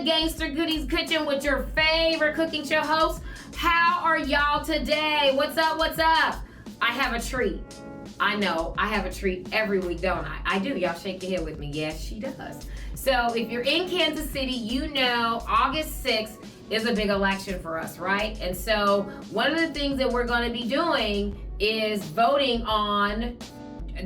Gangster Goodies Kitchen with your favorite cooking show host. How are y'all today? What's up? What's up? I have a treat. I know, I have a treat every week, don't I? I do. Y'all shake your head with me. Yes, she does. So if you're in Kansas City, you know August 6th is a big election for us, right? And so one of the things that we're going to be doing is voting on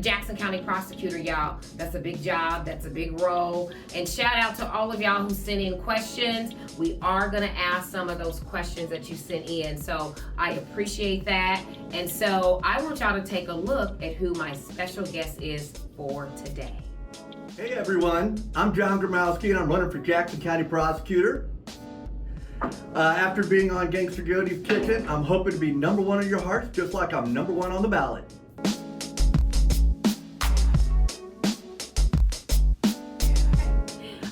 Jackson County Prosecutor, y'all. That's a big job. That's a big role. And shout out to all of y'all who sent in questions. We are going to ask some of those questions that you sent in. So I appreciate that. And so I want y'all to take a look at who my special guest is for today. Hey everyone, I'm John Gromowsky and I'm running for Jackson County Prosecutor. After being on Gangster Goodies Kitchen, I'm hoping to be number one in your hearts, just like I'm number one on the ballot.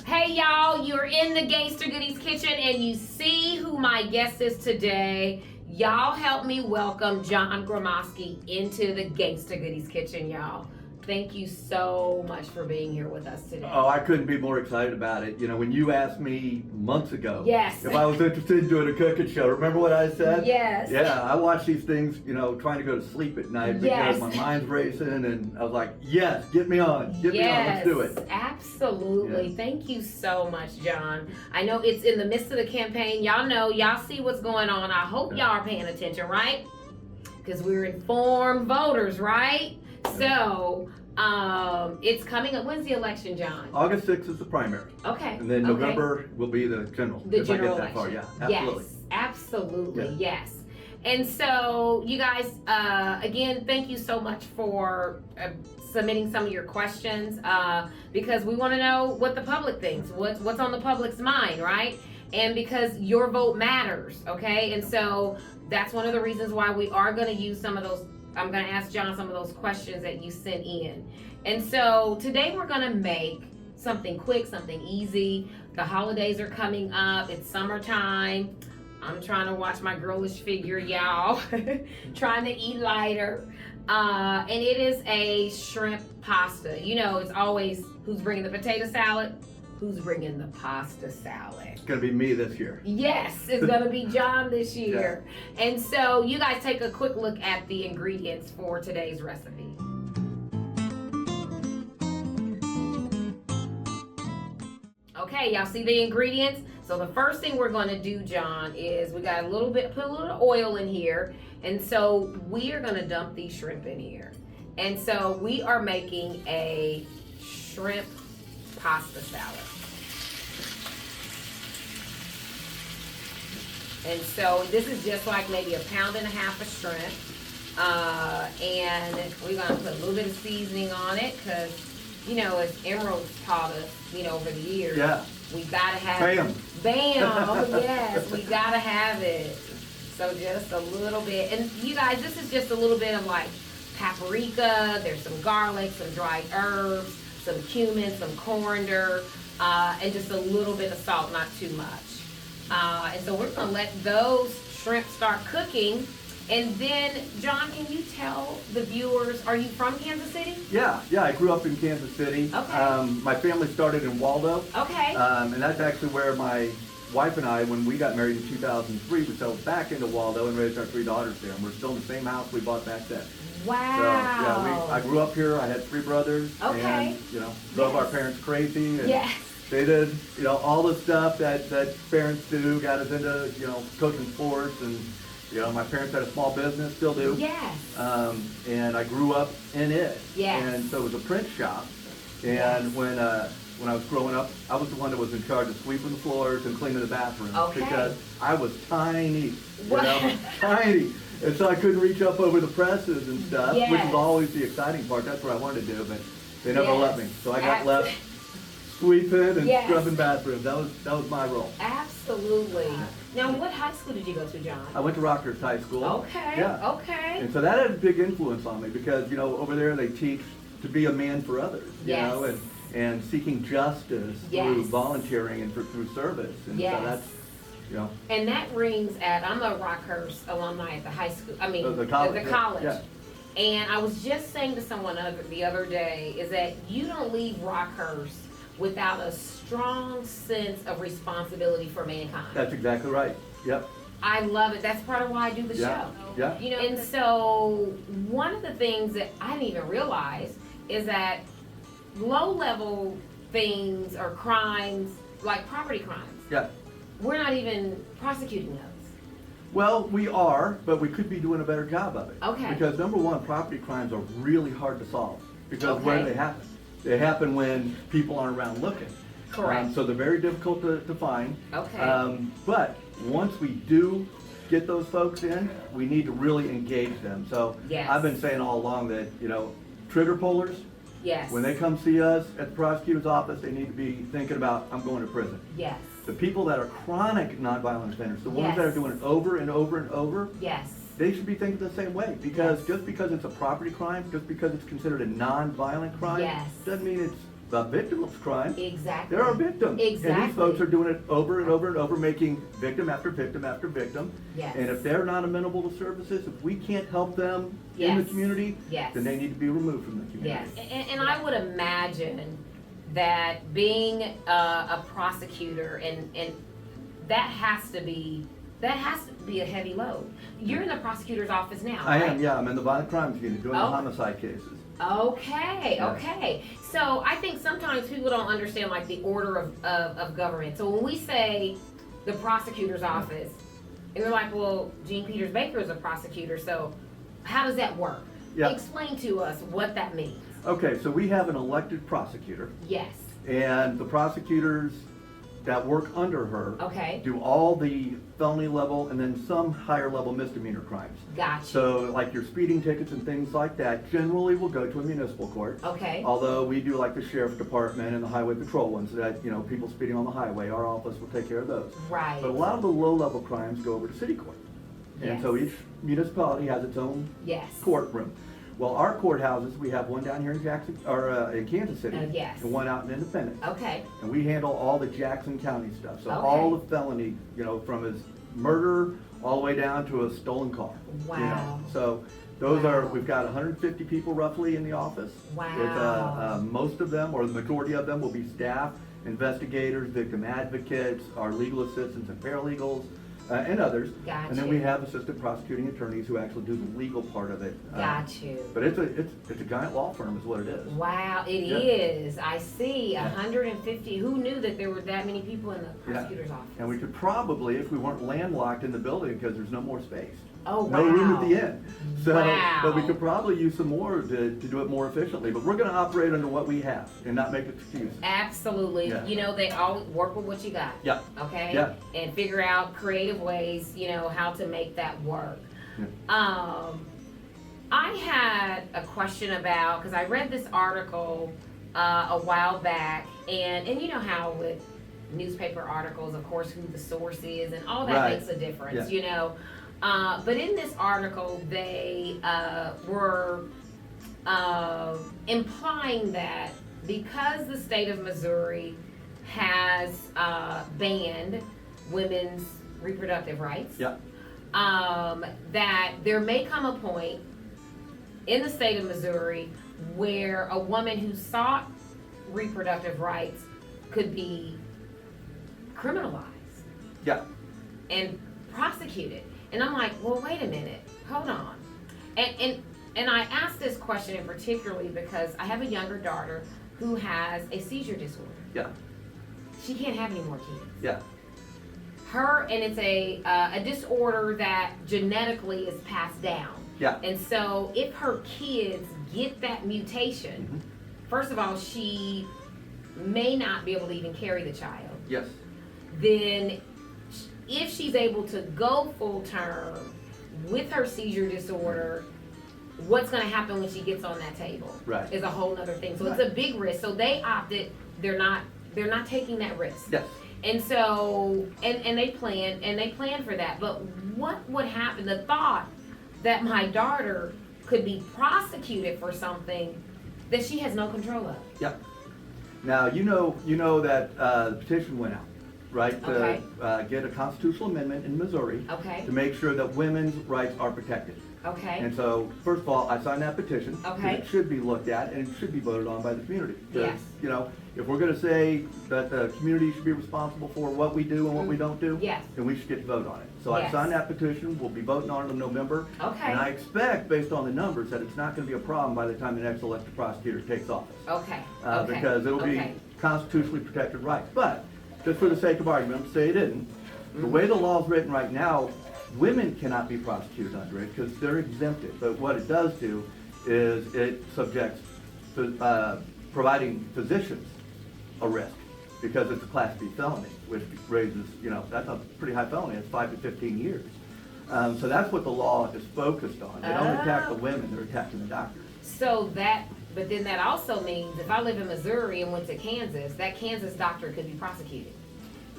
Hey y'all, you're in the Gangster Goodies Kitchen and you see who my guest is today. Y'all help me welcome John Gromowsky into the Gangster Goodies Kitchen, y'all. Thank you so much for being here with us today. Oh, I couldn't be more excited about it. You know, when you asked me months ago Yes. if I was interested in doing a cooking show, remember what I said? Yes. Yeah, I watch these things, you know, trying to go to sleep at night Yes. because my mind's racing, and I was like, yes, get me on, get me on, let's do it. Absolutely. Yes. Thank you so much, John. I know it's in the midst of the campaign. Y'all know, y'all see what's going on. I hope y'all are paying attention, right? Because we're informed voters, right? So, it's coming up. When's the election, John? August 6th is the primary. Okay. And then November will be the general. The if general I get that election. far, yeah, absolutely. Yes, absolutely, Yeah. yes. And so, you guys, again, thank you so much for submitting some of your questions because we want to know what the public thinks, what's on the public's mind, right? And because your vote matters, okay? And so that's one of the reasons why we are going to use some of those. I'm going to ask John some of those questions that you sent in. And so today we're going to make something quick, something easy. The holidays are coming up. It's summertime. I'm trying to watch my girlish figure, y'all. Trying to eat lighter. And it is a shrimp pasta. You know, it's always who's bringing the potato salad? Who's bringing the pasta salad? It's going to be me this year. Yes, it's going to be John this year. Yeah. And so you guys take a quick look at the ingredients for today's recipe. Okay, y'all see the ingredients? So the first thing we're going to do, John, is we got put a little oil in here. And so we are going to dump these shrimp in here. And so we are making a shrimp pasta salad. And so this is just like maybe 1.5 pounds of shrimp. And we're gonna put a little bit of seasoning on it because, you know, as Emerald's taught us, you know, over the years, yeah. We gotta have Bam. it. Bam, yes, we gotta have it. So just a little bit. And you guys, this is just a little bit of like paprika, there's some garlic, some dried herbs, some cumin, some coriander, and just a little bit of salt, not too much. And so we're gonna let those shrimp start cooking. And then, John, can you tell the viewers, are you from Kansas City? Yeah, I grew up in Kansas City. Okay. My family started in Waldo. Okay. And that's actually where my wife and I, when we got married in 2003, we settled back into Waldo and raised our 3 daughters there. And we're still in the same house we bought back then. Wow. So, yeah, I grew up here. I had 3 brothers. Okay. And, you know, drove our parents crazy. And yes. They did, you know, all the stuff that parents do, got us into, you know, coaching sports. And, you know, my parents had a small business, still do. Yes. And I grew up in it. Yes. And so it was a print shop. And when I was growing up, I was the one that was in charge of sweeping the floors and cleaning the bathrooms. Okay. Because I was tiny, you know, tiny. And so I couldn't reach up over the presses and stuff, yes. which was always the exciting part. That's what I wanted to do, but they never yes. let me. So I got left sweeping and yes. scrubbing bathrooms. That was my role. Absolutely. Now, what high school did you go to, John? I went to Rockhurst High School. Okay. Yeah. Okay. And so that had a big influence on me because, you know, over there they teach to be a man for others, you yes. know, and seeking justice yes. through volunteering and through service. And yes. so that's, you know. And that rings at, I'm a Rockhurst alumni at the high school, the college. The college. Yeah. And I was just saying to someone the other day is that you don't leave Rockhurst without a strong sense of responsibility for mankind. That's exactly right. Yep. I love it. That's part of why I do the show. Yeah. You know, and so one of the things that I didn't even realize is that low-level things or crimes, like property crimes, Yeah. we're not even prosecuting those. Well, we are, but we could be doing a better job of it. Okay. Because number one, property crimes are really hard to solve. Because where do Okay. they happen? They happen when people aren't around looking. Correct. So they're very difficult to find. Okay. But once we do get those folks in, we need to really engage them. So Yes. I've been saying all along that, trigger pullers, Yes. when they come see us at the prosecutor's office, they need to be thinking about, I'm going to prison. Yes. The people that are chronic nonviolent offenders, the ones that are Yes. doing it over and over and over, Yes. they should be thinking the same way. Because Yes. just because it's a property crime, just because it's considered a nonviolent crime, Yes. doesn't mean it's the victim's crime. Exactly. There are victims. Exactly. And these folks are doing it over and over and over, making victim after victim after victim. Yes. And if they're not amenable to services, if we can't help them in the Yes. community, Yes. then they need to be removed from the community. Yes, and I would imagine that being a prosecutor and that has to be a heavy load. You're in the prosecutor's office now, I right? am, yeah. I'm in the violent crimes unit doing the Oh. homicide cases. Okay, Yeah. okay. So I think sometimes people don't understand like the order of government. So when we say the prosecutor's office, and they're like, well, Gene Peters Baker is a prosecutor, so how does that work? Yeah. Explain to us what that means. Okay, so we have an elected prosecutor, Yes. and the prosecutors that work under her Okay. do all the felony level and then some higher level misdemeanor crimes. Gotcha. So like your speeding tickets and things like that generally will go to a municipal court. Okay. Although we do like the sheriff's department and the highway patrol ones that, people speeding on the highway, our office will take care of those. Right. But a lot of the low level crimes go over to city court. And so Yes. each municipality has its own Yes. courtroom. Well, our courthouses, we have one down here in in Kansas City. Yes. And one out in Independence. Okay. And we handle all the Jackson County stuff. So Okay. all the felony, from his murder all the way down to a stolen car. Wow. So those Wow. we've got 150 people roughly in the office. Wow. Most of them, or the majority of them, will be staff, investigators, victim advocates, our legal assistants and paralegals, and others. Got And then you. we have assistant prosecuting attorneys who actually do the legal part of it. Got you. But it's a giant law firm is what it is. Wow, it Yeah. is. I see. Yeah. 150. Who knew that there were that many people in the prosecutor's office? And we could probably, if we weren't landlocked in the building, because there's no more space. Oh, wow. No room at the end. So, Wow. but we could probably use some more to do it more efficiently. But we're gonna operate under what we have and not make excuses. Absolutely. Yeah. They always work with what you got. Yeah. Okay? Yeah. And figure out creative ways, how to make that work. Yeah. I had a question about, because I read this article a while back, and you know how with newspaper articles, of course, who the source is, and all that Right. makes a difference, Yeah. But in this article, they were implying that because the state of Missouri has banned women's reproductive rights, Yeah. that there may come a point in the state of Missouri where a woman who sought reproductive rights could be criminalized Yeah. and prosecuted. And I'm like, well, wait a minute, hold on. And I asked this question in particularly because I have a younger daughter who has a seizure disorder. Yeah. She can't have any more kids. Yeah. And it's a disorder that genetically is passed down. Yeah. And so if her kids get that mutation, Mhm. first of all, she may not be able to even carry the child. Yes. Then if she's able to go full term with her seizure disorder, what's going to happen when she gets on that table Right. is a whole nother thing. So it's Right. a big risk. So they opted, they're not taking that risk. Yes. And so, and they plan for that. But what would happen? The thought that my daughter could be prosecuted for something that she has no control of. Yeah. Now you know that the petition went out, right? Okay. To get a constitutional amendment in Missouri Okay. to make sure that women's rights are protected. Okay. And so, first of all, I signed that petition. 'cause Okay. It should be looked at and it should be voted on by the community. 'Cause, Yes. if we're going to say that the community should be responsible for what we do and what we don't do, Yes. then we should get to vote on it. So Yes. I signed that petition. We'll be voting on it in November. Okay. And I expect, based on the numbers, that it's not going to be a problem by the time the next elected prosecutor takes office. Okay. Okay. Because it'll be Okay. constitutionally protected rights. But, just for the sake of argument, say it isn't. The way the law is written right now, women cannot be prosecuted under it because they're exempted. But what it does do is it subjects providing physicians a risk because it's a Class B felony, which raises, that's a pretty high felony. It's 5 to 15 years. So that's what the law is focused on. They don't attack the women, they're attacking the doctors. But then that also means if I live in Missouri and went to Kansas, that Kansas doctor could be prosecuted.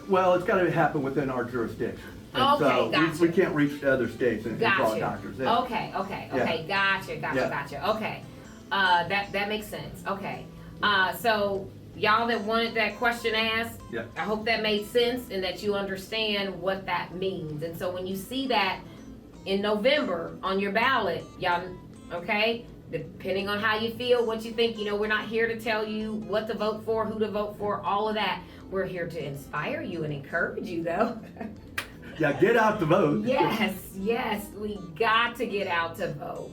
Well, it's got to happen within our jurisdiction. And Okay, so gotcha. we can't reach to other states and draw Gotcha. doctors in. Okay, Yeah. gotcha. Okay, that makes sense. Okay, so y'all that wanted that question asked, Yeah. I hope that made sense and that you understand what that means. And so when you see that in November on your ballot, y'all, okay, depending on how you feel, what you think, we're not here to tell you what to vote for, who to vote for, all of that. We're here to inspire you and encourage you, though. Yeah, get out to vote. Yes, we got to get out to vote.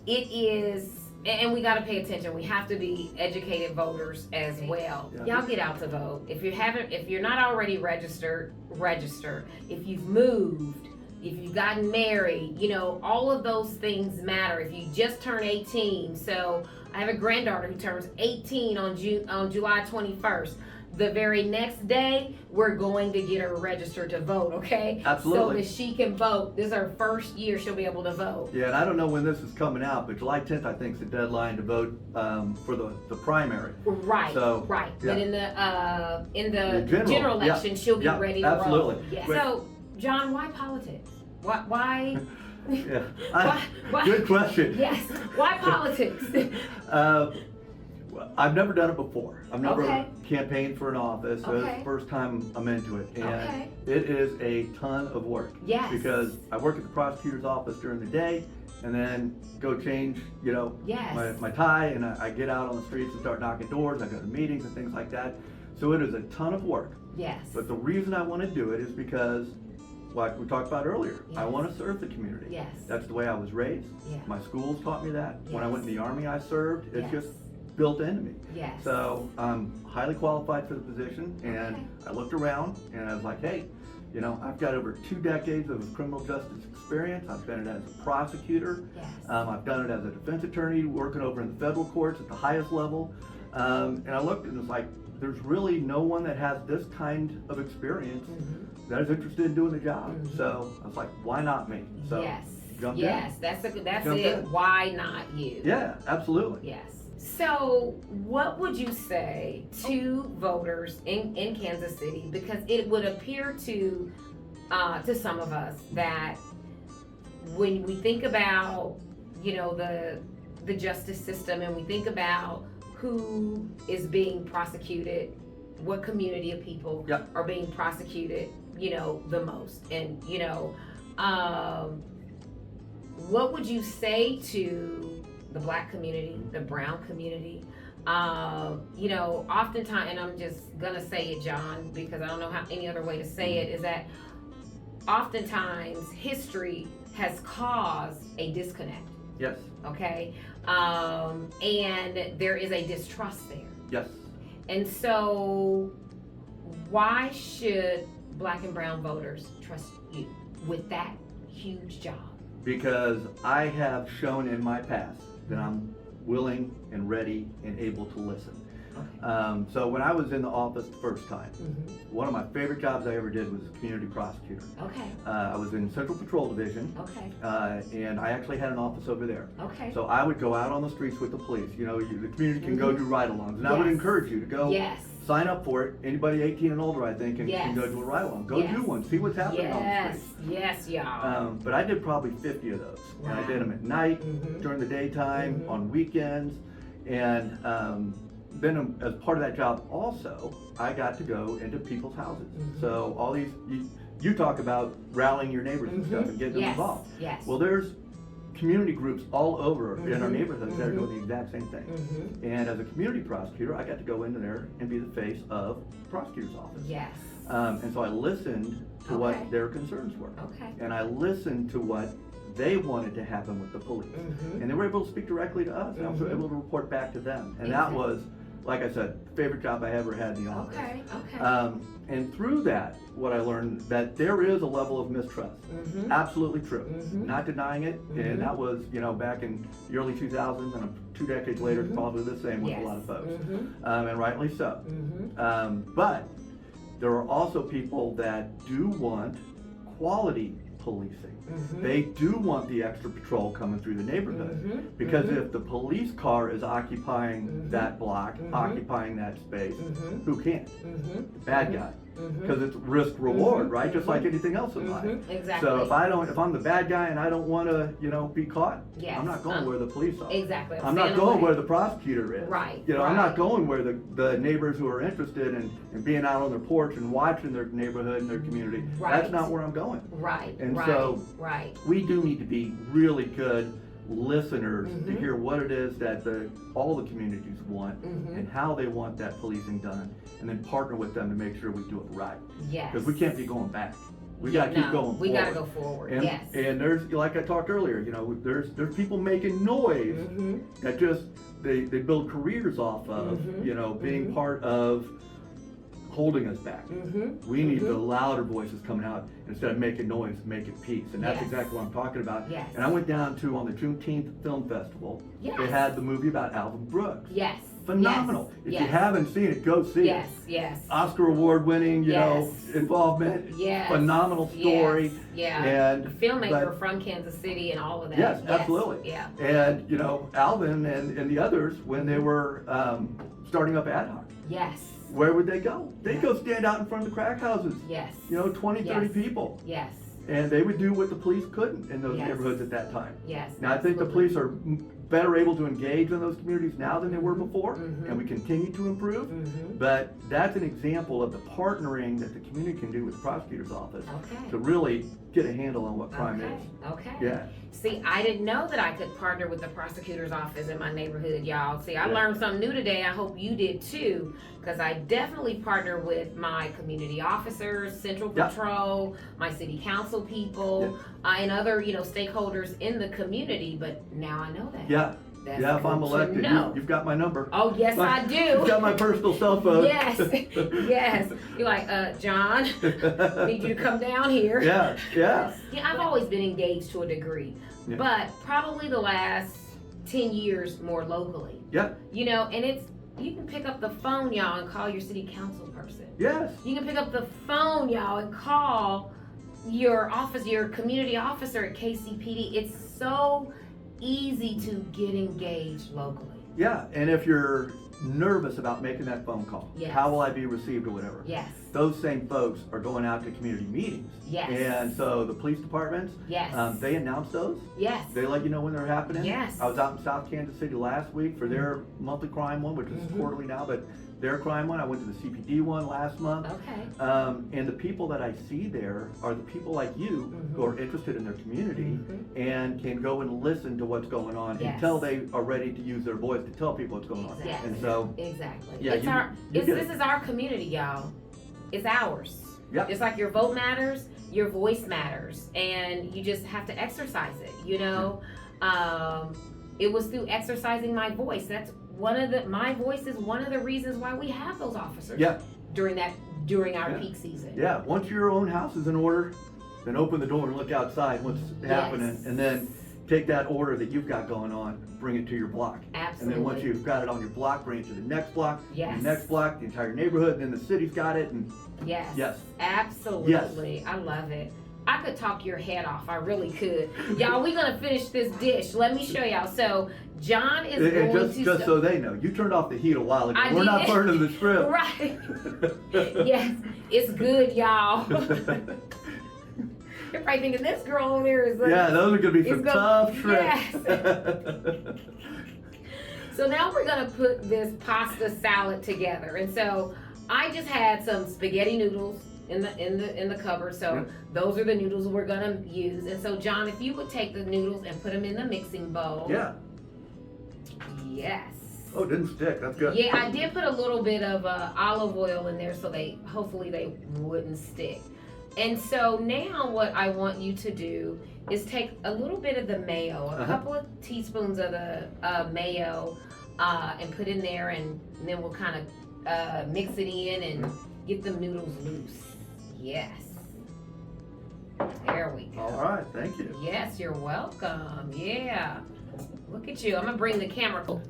It is, and we got to pay attention. We have to be educated voters as well. Yeah. Y'all get out to vote. If you're not already registered, register. If you've moved, if you've gotten married, all of those things matter. If you just turned 18, so I have a granddaughter who turns 18 on July 21st. The very next day, we're going to get her registered to vote, okay? Absolutely. So that she can vote. This is her first year she'll be able to vote. Yeah, and I don't know when this is coming out, but July 10th, I think, is the deadline to vote for the primary. Right, So, right. yeah. But in the The general yeah, election, she'll be yeah, ready to absolutely. roll. Yeah. But- So, John, why politics? Why? Yeah. Why? Good question. Yes. Why politics? I've never done it before. I've never Okay. campaigned for an office. So it's Okay. the first time I'm into it. And Okay. it is a ton of work. Yes. Because I work at the prosecutor's office during the day and then go change, Yes. my tie, and I get out on the streets and start knocking doors. I go to meetings and things like that. So it is a ton of work. Yes. But the reason I want to do it is because, like we talked about earlier, I Yes. want to serve the community. Yes. That's the way I was raised. Yeah. My schools taught me that. When I Yes. went in the Army, I served. It's Yes. just built into me. Yes. So I'm highly qualified for the position, and Okay. I looked around and I was like, hey, I've got over 2 decades of criminal justice experience. I've done it as a prosecutor. Yes. I've done it as a defense attorney, working over in the federal courts at the highest level. And I looked and it was like, there's really no one that has this kind of experience Mhm. that is interested in doing the job. Mhm. So I was like, why not me? So Yes. jumped Yes. in. That's Jumped it. in. Why not you? Yeah, absolutely. Yes. So, what would you say to voters in Kansas City? Because it would appear to some of us that when we think about, the justice system and we think about who is being prosecuted, what community of people Yeah. are being prosecuted, the most, and what would you say to the Black community, the brown community? Oftentimes, and I'm just gonna say it, John, because I don't know how any other way to say it, is that oftentimes history has caused a disconnect, Yes, okay? And there is a distrust there. yes. And so, why should Black and brown voters trust you with that huge job? Because I have shown in my past that I'm willing and ready and able to listen. Okay. So when I was in the office the first time, Mm-hmm. one of my favorite jobs I ever did was community prosecutor. Okay. I was in Central Patrol Division, Okay. and I actually had an office over there. Okay. So I would go out on the streets with the police. The community can go do ride-alongs, and I would Yes. encourage you to go Yes. sign up for it. Anybody 18 and older, I think, can Yes. go do a ride-along. Go Yes. do one, see what's happening on the Yes. streets. Yes, y'all. But I did probably 50 of those. And I Wow. did them at night, Mhm. during the daytime, Mhm. on weekends. And then as part of that job also, I got to go into people's houses. Mhm. So all these, you talk about rallying your neighbors and stuff and getting them Yes. involved. Yes. Well, there's community groups all over in our neighborhoods that are doing the exact same thing. And as a community prosecutor, I got to go into there and be the face of the prosecutor's office. Yes. And so I listened to what their concerns were. And I listened to what they wanted to happen with the police. And they were able to speak directly to us. And I was able to report back to them. And that was, like I said, the favorite job I ever had in the office. And through that, what I learned, that there is a level of mistrust. Absolutely true. Not denying it. And that was, back in the early 2000s, and 2 decades later, it's probably the same with a lot of folks. And rightly so. But there are also people that do want quality policing. They do want the extra patrol coming through the neighborhood, because if the police car is occupying that block, occupying that space, who can't? The bad guy. Because it's risk reward, right? Just like anything else in life. Exactly. So if I'm the bad guy and I don't want to, be caught, I'm not going where the police are. Exactly. I'm not going where the prosecutor is. Right. I'm not going where the neighbors who are interested in being out on their porch and watching their neighborhood and their community. That's not where I'm going. And so we do need to be really good listeners to hear what it is that all the communities want and how they want that policing done, and then partner with them to make sure we do it right. Because we can't be going back. We got to keep going forward. We got to go forward. And there's, like I talked earlier, there's people making noise that just they build careers off of being part of holding us back. We need the louder voices coming out instead of making noise, making peace. And that's exactly what I'm talking about. And I went down to, on the Juneteenth Film Festival, they had the movie about Alvin Brooks. Phenomenal. If you haven't seen it, go see it. Oscar award winning, involvement. Phenomenal story. And a filmmaker from Kansas City and all of that. Absolutely. And Alvin and the others, when they were starting up Ad Hoc. Where would they go? They'd go stand out in front of the crack houses. 20, 30 people. And they would do what the police couldn't in those neighborhoods at that time. Now I think the police are better able to engage in those communities now than they were before, and we continue to improve. But that's an example of the partnering that the community can do with the prosecutor's office to really get a handle on what crime is. See, I didn't know that I could partner with the prosecutor's office in my neighborhood, y'all. See, I learned something new today. I hope you did too, because I definitely partner with my community officers, Central Patrol, my city council people, and other, stakeholders in the community. But now I know that. If I'm elected, you've got my number. Oh, yes, I do. You've got my personal cell phone. You're like, John, need you to come down here. I've always been engaged to a degree, but probably the last 10 years more locally. And you can pick up the phone, y'all, and call your city council person. You can pick up the phone, y'all, and call your community officer at KCPD. It's so easy to get engaged locally. And if you're nervous about making that phone call, how will I be received or whatever? Those same folks are going out to community meetings. And so the police departments, they announce those. They let you know when they're happening. I was out in South Kansas City last week for their monthly crime one, which is quarterly now, but their crime one. I went to the CPD one last month. And the people that I see there are the people like you who are interested in their community and can go and listen to what's going on until they are ready to use their voice to tell people what's going on. And so this is our community, y'all. It's ours. Just like your vote matters, your voice matters, and you just have to exercise it. It was through exercising my voice. My voice is one of the reasons why we have those officers during our peak season. Once your own house is in order, then open the door and look outside what's happening, and then take that order that you've got going on, bring it to your block. And then once you've got it on your block, bring it to the next block, the next block, the entire neighborhood, and then the city's got it. And absolutely. I love it. I could talk your head off. I really could. Y'all, we're going to finish this dish. Let me show y'all. So, John is going to... Just so they know, you turned off the heat a while ago. We're not burning the shrimp. Right. It's good, y'all. You're probably thinking, this girl over there is like... those are going to be some tough shrimp. So now we're going to put this pasta salad together. And so, I just had some spaghetti noodles in the cupboard. So Yep. those are the noodles we're gonna use. And so John, if you would take the noodles and put them in the mixing bowl. Yeah. Yes. Oh, it didn't stick. That's good. Yeah, I did put a little bit of olive oil in there so hopefully they wouldn't stick. And so now what I want you to do is take a little bit of the mayo, a couple of teaspoons of the mayo, and put in there, and then we'll kind of mix it in and get them noodles loose. Yes. There we go. All right, thank you. Yes, you're welcome. Yeah. Look at you. I'm going to bring the camera.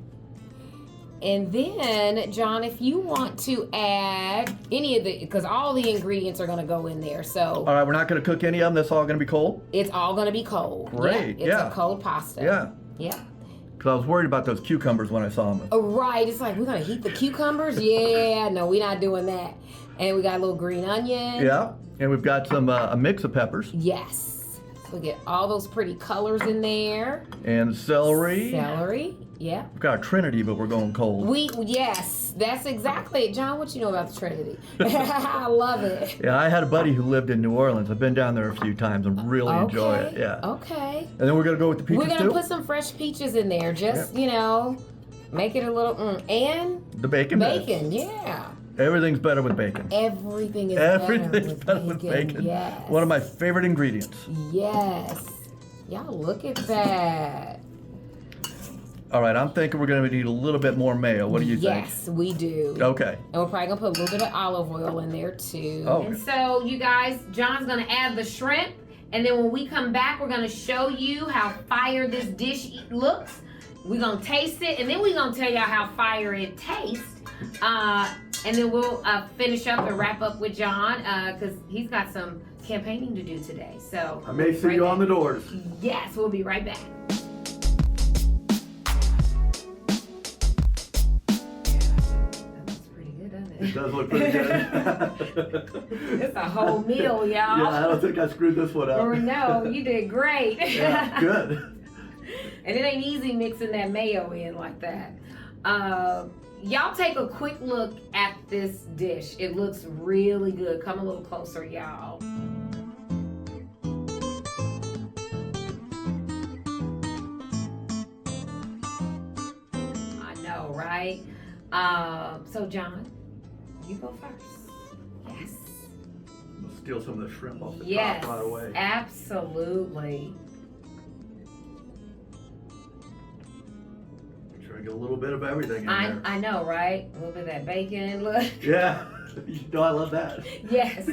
And then, John, if you want to add any of because all the ingredients are going to go in there. So, All right, we're not going to cook any of them. That's all going to be cold? it's all going to be cold. Great, Yeah, yeah. It's a cold pasta. Yeah. Yeah. Because I was worried about those cucumbers when I saw them. Oh, right. It's like, we're going to heat the cucumbers? Yeah. No, we're not doing that. And we got a little green onion. Yeah, and we've got some a mix of peppers. Yes. So we get all those pretty colors in there. And celery. Celery. Yeah. We've got a Trinity, but we're going cold. Yes, that's exactly it. John, what you know about the Trinity? I love it. Yeah, I had a buddy who lived in New Orleans. I've been down there a few times and really enjoy it. Yeah. Okay. And then we're going to go with the peaches We're going too? to put some fresh peaches in there. Just, make it a little, and The bacon. bacon, yeah. Everything's better with bacon. Everything is Everything's better with bacon. Yes. One of my favorite ingredients. Yes. Y'all look at that. All right, I'm thinking we're going to need a little bit more mayo. What do you think? Yes, we do. Okay. And we're probably going to put a little bit of olive oil in there too. Oh. And so, you guys, John's going to add the shrimp. And then when we come back, we're going to show you how fire this dish looks. We're going to taste it. And then we're going to tell y'all how fire it tastes. And then we'll finish up and wrap up with John because he's got some campaigning to do today. So I may see you on the doors. Yes, we'll be right back. It does look pretty good. It's a whole meal, y'all. Yeah, I don't think I screwed this one up. Or no, you did great. Yeah, good. And it ain't easy mixing that mayo in like that. Y'all take a quick look at this dish. It looks really good. Come a little closer, y'all. I know, right? So John, you go first. Yes. We'll steal some of the shrimp off the Yes, top right away. absolutely. Make sure I get a little bit of everything in there. I know, right? A little bit of that bacon, look. Yeah, you know I love that. Yes.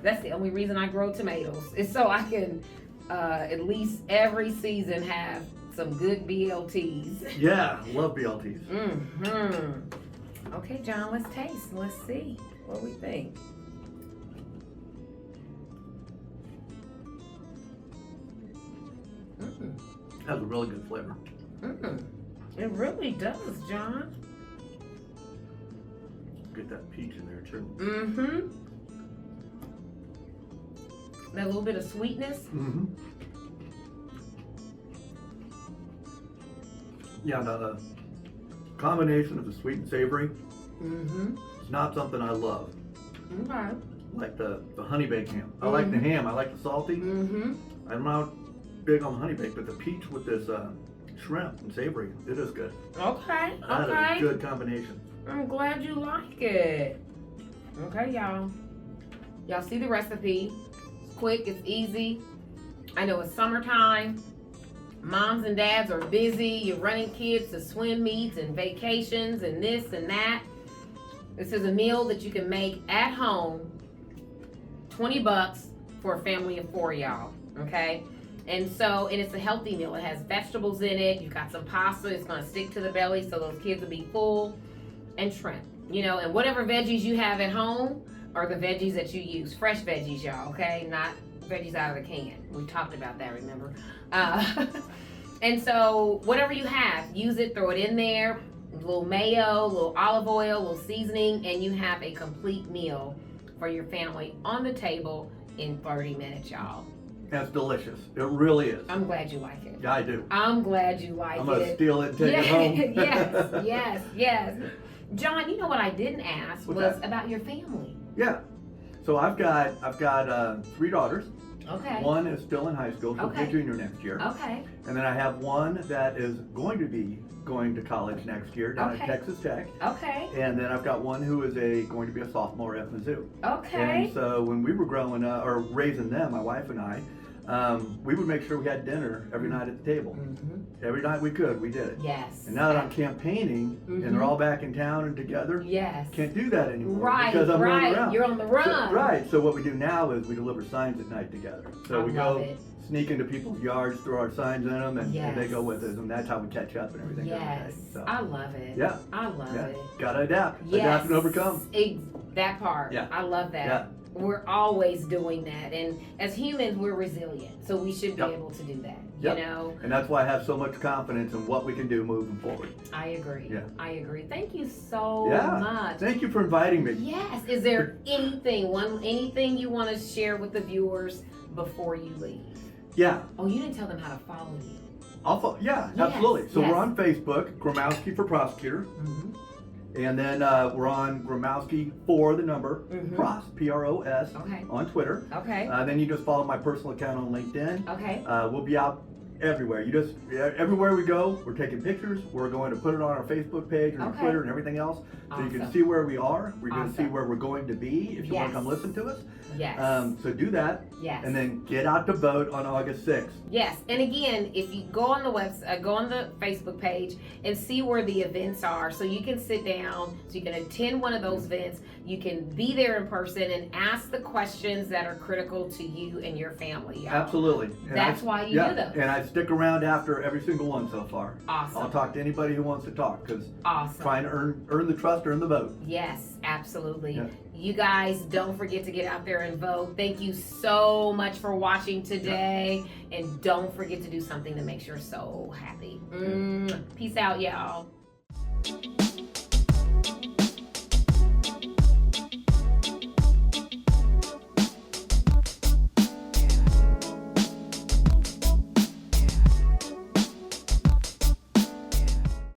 That's the only reason I grow tomatoes. Is so I can at least every season have some good BLTs. Yeah, love BLTs. Mm-hmm. Okay, John, let's taste. Let's see what we think. Has a really good flavor. It really does, John. Get that peach in there too. Mm-hmm. That little bit of sweetness. Mm-hmm. Yeah, the combination of the sweet and savory. Mm-hmm. It's not something I love. Okay. Like the honey baked ham. I like the ham. I like the salty. Mm-hmm. I'm not big on the honey baked, but the peach with this shrimp and savory, it is good. Okay. That Okay. is a good combination. I'm glad you like it. Okay, y'all. Y'all see the recipe. It's quick, it's easy. I know it's summertime. Moms and dads are busy. You're running kids to swim meets and vacations and this and that. This is a meal that you can make at home. $20 for a family of 4, y'all. Okay? And it's a healthy meal. It has vegetables in it. You've got some pasta. It's going to stick to the belly so those kids will be full. And shrimp. And whatever veggies you have at home are the veggies that you use. Fresh veggies, y'all, okay? Not veggies out of the can. We talked about that, remember? And so whatever you have, use it, throw it in there. A little mayo, a little olive oil, a little seasoning, and you have a complete meal for your family on the table in 30 minutes, y'all. That's delicious. It really is. I'm glad you like it. Yeah, I do. I'm glad you like I'm going to it. steal it and take it home. Yes. John, you know what I didn't ask What's was that? about your family. Yeah. So I've got 3 daughters. Okay. One is still in high school, she'll be a junior next year. Okay. And then I have one that is going to be going to college next year down at Texas Tech. Okay. And then I've got one who is going to be a sophomore at Mizzou. Okay. And so when we were growing up, or raising them, my wife and I, we would make sure we had dinner every night at the table. Every night we could, we did it. Yes. And now that I'm campaigning and they're all back in town and together, yes, can't do that anymore. Right, because I'm running around. You're on the run. So, right. So what we do now is we deliver signs at night together. So we go sneak into people's yards, throw our signs in them, and they go with us, and that's how we catch up and everything. Yes. So, I love it. Yeah. I love it. Gotta adapt. Yes. Adapt and overcome. That part. Yeah. I love that. Yeah. We're always doing that, and as humans we're resilient, so we should be able to do that. You know, and that's why I have so much confidence in what we can do moving forward. I agree. Yeah. I agree. Thank you so much. Thank you for inviting me. Yes. Is there anything you want to share with the viewers before you leave? Yeah. Oh, you didn't tell them how to follow you. Absolutely. So we're on Facebook, Gromowsky for Prosecutor. And then we're on Gromowsky for the number, Pros, P-R-O-S, on Twitter. Okay. Then you just follow my personal account on LinkedIn. Okay. We'll be out everywhere. Everywhere we go, we're taking pictures. We're going to put it on our Facebook page and our Twitter and everything else. So you can see where we are. We're going to see where we're going to be if you want to come listen to us. Yes. So do that. Yes. And then get out to vote on August 6th. Yes. And again, if you go on the website, go on the Facebook page and see where the events are, so you can sit down, so you can attend one of those events. You can be there in person and ask the questions that are critical to you and your family. Y'all. Absolutely. And that's why you do those. And I stick around after every single one so far. Awesome. I'll talk to anybody who wants to talk, because trying to earn the trust, earn the vote. Yes, absolutely. Yeah. You guys don't forget to get out there and vote. Thank you so much for watching today. And don't forget to do something that makes you so happy. Peace out, y'all.